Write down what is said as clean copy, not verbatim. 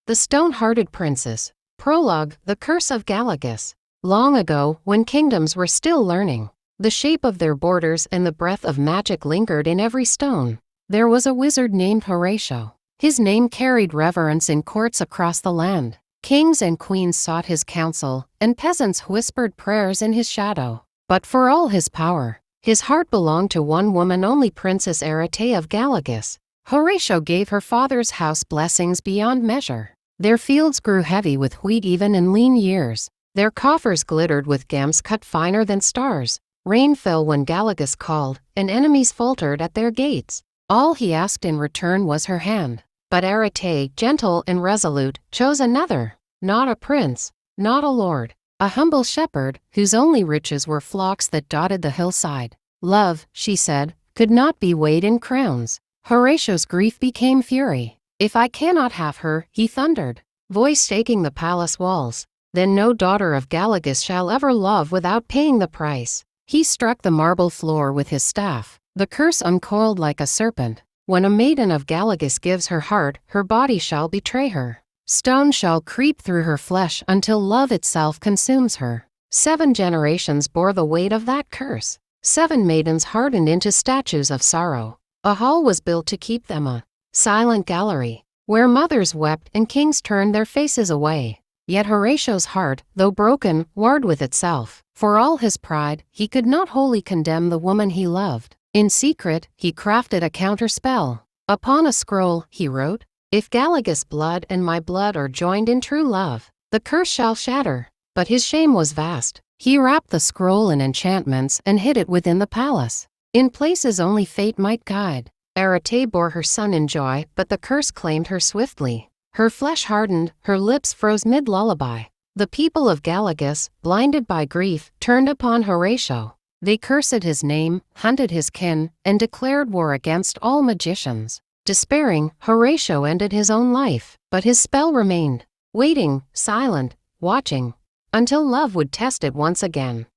The Stone-Hearted Princess. Prologue, The Curse of Galligus. Long ago, when kingdoms were still learning, the shape of their borders and the breath of magic lingered in every stone, there was a wizard named Horatio. His name carried reverence in courts across the land. Kings and queens sought his counsel, and peasants whispered prayers in his shadow. But for all his power, his heart belonged to one woman only, Princess Arete of Galligus. Horatio gave her father's house blessings beyond measure. Their fields grew heavy with wheat even in lean years. Their coffers glittered with gems cut finer than stars. Rain fell when Galligus called, and enemies faltered at their gates. All he asked in return was her hand. But Arete, gentle and resolute, chose another. Not a prince, not a lord, a humble shepherd, whose only riches were flocks that dotted the hillside. Love, she said, could not be weighed in crowns. Horatio's grief became fury. If I cannot have her, he thundered, voice shaking the palace walls, then no daughter of Galligus shall ever love without paying the price. He struck the marble floor with his staff. The curse uncoiled like a serpent. When a maiden of Galligus gives her heart, her body shall betray her. Stone shall creep through her flesh until love itself consumes her. 7 generations bore the weight of that curse. 7 maidens hardened into statues of sorrow. A hall was built to keep them, a silent gallery, where mothers wept and kings turned their faces away. Yet Horatio's heart, though broken, warred with itself. For all his pride, he could not wholly condemn the woman he loved. In secret, he crafted a counterspell. Upon a scroll, he wrote, "If Galligus' blood and my blood are joined in true love, the curse shall shatter." But his shame was vast. He wrapped the scroll in enchantments and hid it within the palace, in places only fate might guide. Arete bore her son in joy, but the curse claimed her swiftly. Her flesh hardened, her lips froze mid-lullaby. The people of Galligus, blinded by grief, turned upon Horatio. They cursed his name, hunted his kin, and declared war against all magicians. Despairing, Horatio ended his own life, but his spell remained, waiting, silent, watching, until love would test it once again.